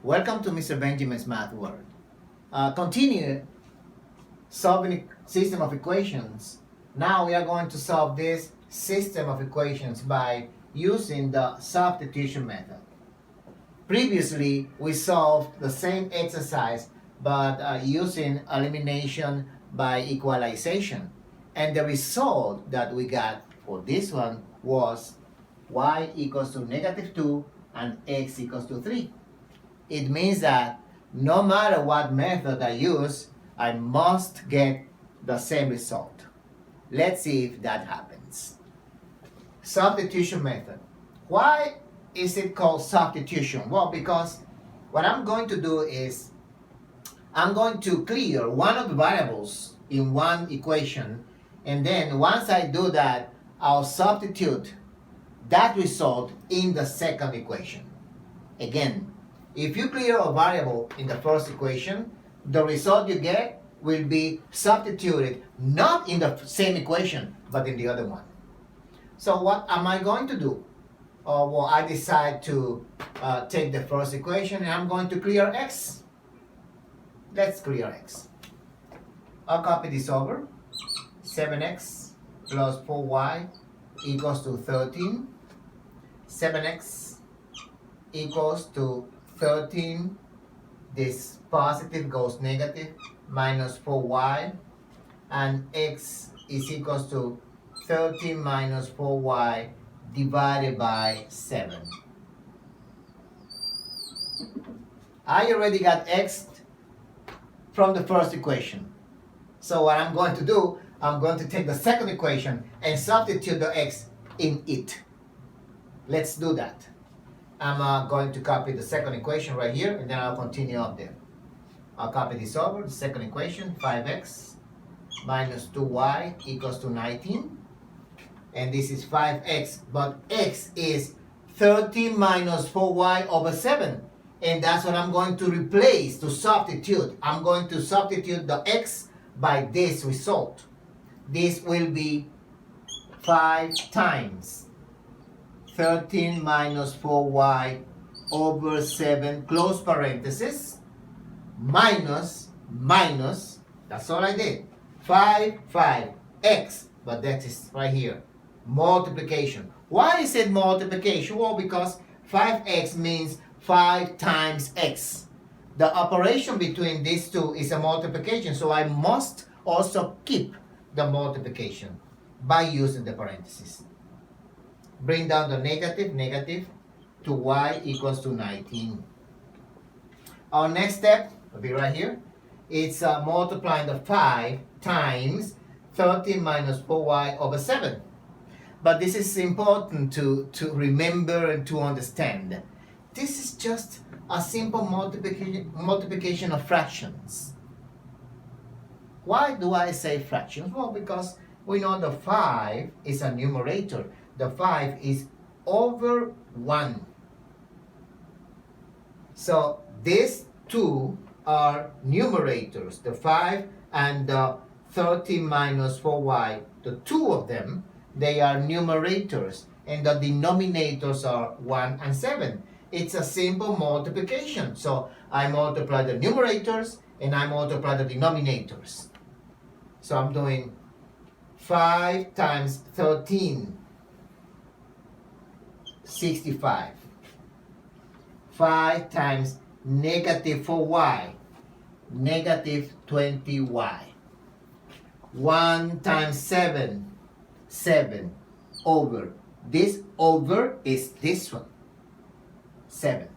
Welcome to Mr. Benjamin's Math World. Continue solving system of equations. Now we are going to solve this system of equations by using the substitution method. Previously, we solved the same exercise but using elimination by equalization. And the result that we got for this one was y equals to -2 and x equals to 3. It means that no matter what method I use, I must get the same result. Let's see if that happens. Substitution method. Why is it called substitution? Well, because what I'm going to do is I'm going to clear one of the variables in one equation, and then once I do that, I'll substitute that result in the second equation. Again, if you clear a variable in the first equation, the result you get will be substituted not in the same equation, but in the other one. So what am I going to do? Well, I decide to take the first equation and I'm going to clear x. Let's clear x. I'll copy this over. 7x plus 4y equals to 13. 7x equals to 13, this positive goes negative, minus 4y, and x is equals to 13 minus 4y divided by 7. I already got x from the first equation. So what I'm going to do, I'm going to take the second equation and substitute the x in it. Let's do that. I'm going to copy the second equation right here, and then I'll continue up there. I'll copy this over, the second equation, 5x minus 2y equals to 19. And this is 5x, but x is 13 minus 4y over 7. And that's what I'm going to replace, to substitute. I'm going to substitute the x by this result. This will be 5 times 13 minus 4y over 7, close parenthesis, minus, that's all I did, 5x, but that is right here, multiplication. Why is it multiplication? Well, because 5x means 5 times x. The operation between these two is a multiplication, so I must also keep the multiplication by using the parentheses. Bring down the negative to y equals to 19. Our next step will be right here. It's multiplying the 5 times 13 minus 4y over 7. But this is important to remember and to understand. This is just a simple multiplication of fractions. Why do I say fractions? Well, because we know the 5 is a numerator. The 5 is over 1. So these two are numerators, the 5 and the 13 minus 4y, the two of them, they are numerators, and the denominators are 1 and 7. It's a simple multiplication. So I multiply the numerators and I multiply the denominators. So I'm doing 5 times 13, 65. 5 times negative 4y, negative 20y. 1 times 7, 7 over. This over is this one, 7.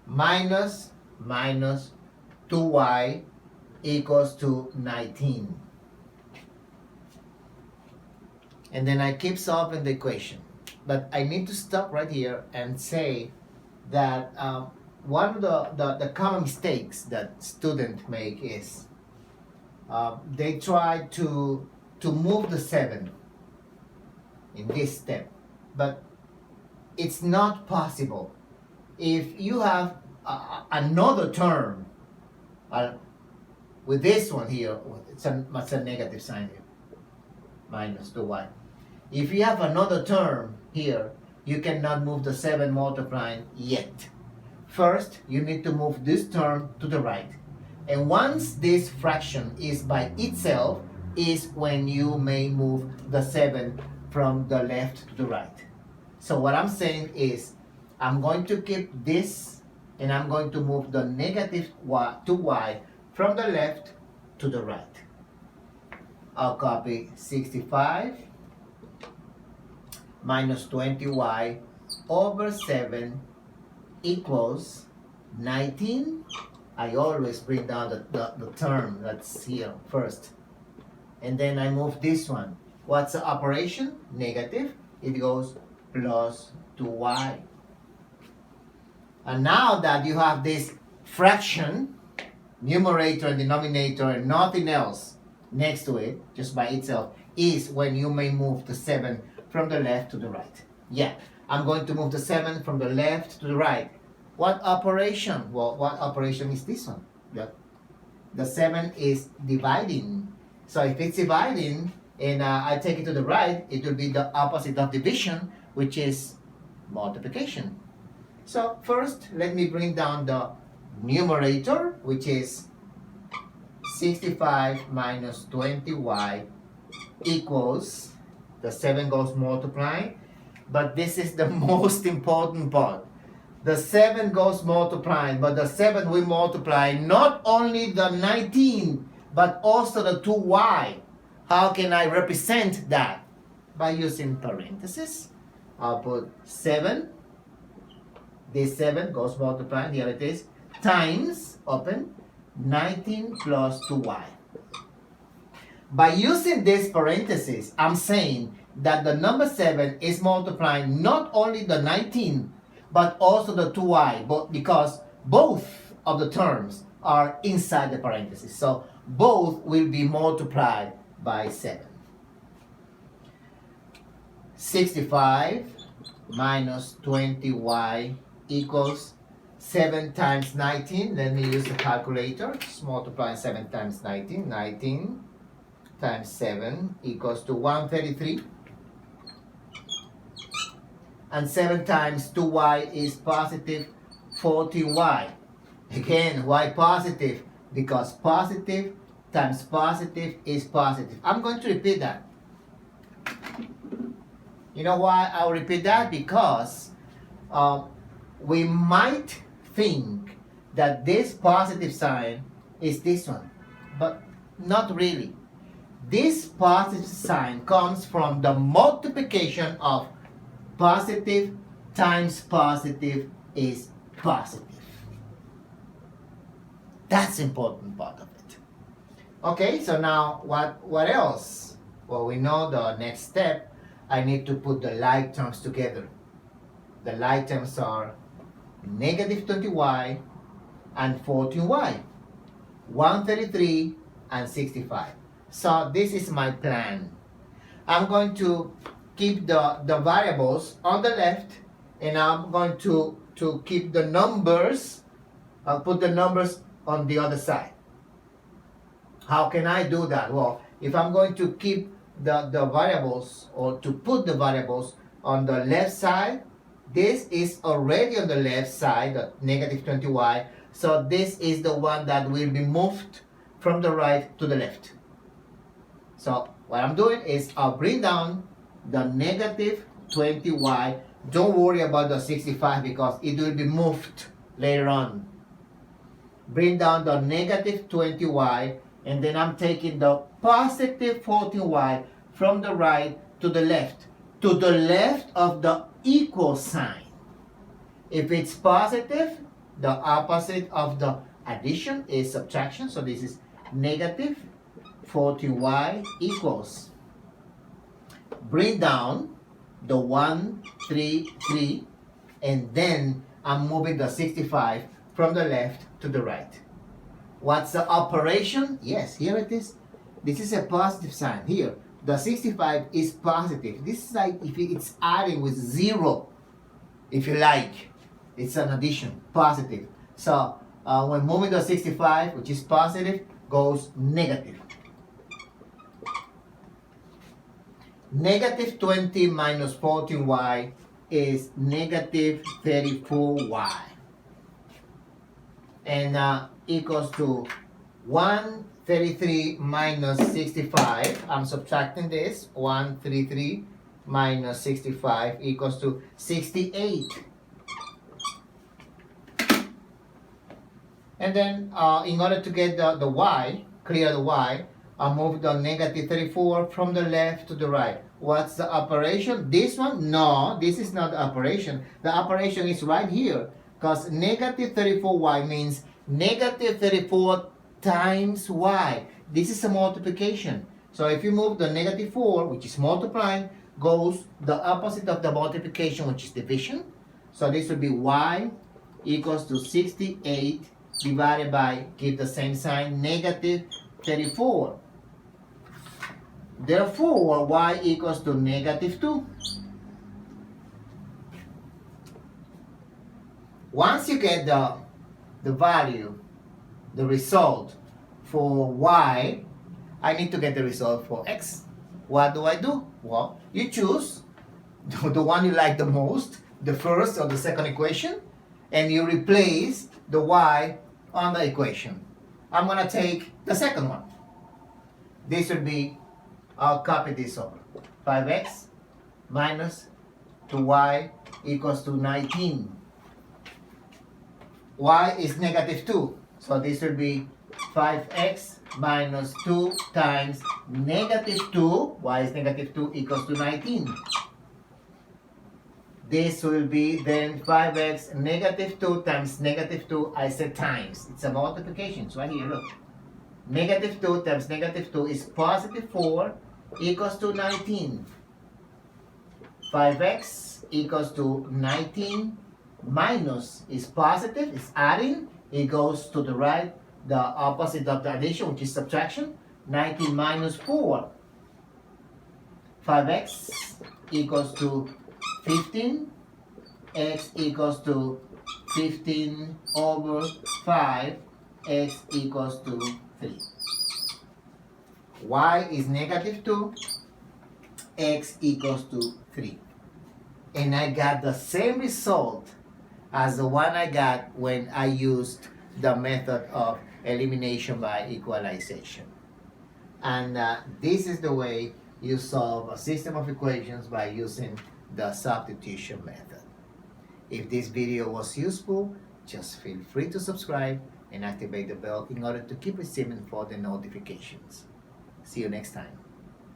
Minus 2y equals to 19. And then I keep solving the equation. But I need to stop right here and say that one of the common mistakes that students make is they try to move the 7 in this step. But it's not possible. If you have another term with this one here, it's a negative sign here, minus 2y. If you have another term here, you cannot move the 7 multiplying yet. first you need to move this term to the right. And once this fraction is by itself, is when you may move the 7 from the left to the right. So what I'm saying is, I'm going to keep this, and I'm going to move the negative 2y from the left to the right. I'll copy 65 minus 20y over 7 equals 19. I always bring down the term that's here first. And then I move this one. What's the operation? Negative. It goes plus 2y. And now that you have this fraction, numerator and denominator, and nothing else next to it, just by itself, is when you may move the 7 from the left to the right. Yeah, I'm going to move the 7 from the left to the right. What operation? Well, what operation is this one? The 7 is dividing. So if it's dividing and I take it to the right, it will be the opposite of division, which is multiplication. So first, let me bring down the numerator, which is 65 minus 20y equals, the 7 goes multiplying, but this is the most important part. The 7 goes multiplying, but the 7 will multiply not only the 19, but also the 2y. How can I represent that? By using parentheses. I'll put 7. This 7 goes multiplying, here it is, times, open, 19 plus 2y. By using this parenthesis, I'm saying that the number 7 is multiplying not only the 19, but also the 2y, because both of the terms are inside the parenthesis. So both will be multiplied by 7. 65 minus 20y equals 7 times 19. Let me use the calculator. Just multiply 7 times 19. 19 times 7 equals to 133. And 7 times 2y is positive 14y. Again, why positive? Because positive times positive is positive. I'm going to repeat that. You know why I'll repeat that? Because we might think that this positive sign is this one, but not really. This positive sign comes from the multiplication of positive times positive is positive. That's the important part of it. Okay, so now what else? Well, we know the next step. I need to put the like terms together. The like terms are negative 20y and 14y, 133 and 65. So this is my plan. I'm going to keep the variables on the left, and I'm going to keep the numbers. I'll put the numbers on the other side. How can I do that? Well, if I'm going to keep the variables, or to put the variables on the left side, this is already on the left side, the negative 20y. So this is the one that will be moved from the right to the left. So what I'm doing is I'll bring down the negative 20y. Don't worry about the 65 because it will be moved later on. Bring down the negative 20y, and then I'm taking the positive 14y from the right to the left of the equal sign. If it's positive, the opposite of the addition is subtraction. So this is negative 14y equals. Bring down the 133, and then I'm moving the 65 from the left to the right. What's the operation? Yes, here it is. This is a positive sign. Here, the 65 is positive. This is like if it's adding with 0, if you like. It's an addition, positive. So when moving the 65, which is positive, goes negative. Negative 20 minus 14y is negative 34y. and equals to 133 minus 65. I'm subtracting this. 133 minus 65 equals to 68. And then in order to get the y, clear the y, I'll move the negative 34 from the left to the right. What's the operation? This one? No, this is not the operation. The operation is right here, because negative 34y means negative 34 times y. This is a multiplication. So if you move the negative 4, which is multiplying, goes the opposite of the multiplication, which is division. So this would be y equals to 68 divided by, give the same sign, negative 34. Therefore, y equals to negative 2. Once you get the value, the result for y, I need to get the result for x. What do? Well, you choose the one you like the most, the first or the second equation, and you replace the y on the equation. I'm going to take the second one. This would be, I'll copy this over. 5x minus 2y equals to 19. Y is negative 2. So this would be 5x minus 2 times negative 2. Y is negative 2 equals to 19. This will be then 5x negative 2 times negative 2. I said times. It's a multiplication. It's right here, look. Negative 2 times negative 2 is positive 4 equals to 19. 5x equals to 19 minus is positive, is adding. It goes to the right, the opposite of the addition, which is subtraction. 19 minus 4. 5x equals to 15. X equals to 15 over 5. X equals to 3. Y is negative 2. X equals to 3. And I got the same result as the one I got when I used the method of elimination by equalization. And this is the way you solve a system of equations by using the substitution method. If this video was useful, just feel free to subscribe and activate the bell in order to keep receiving further notifications. See you next time.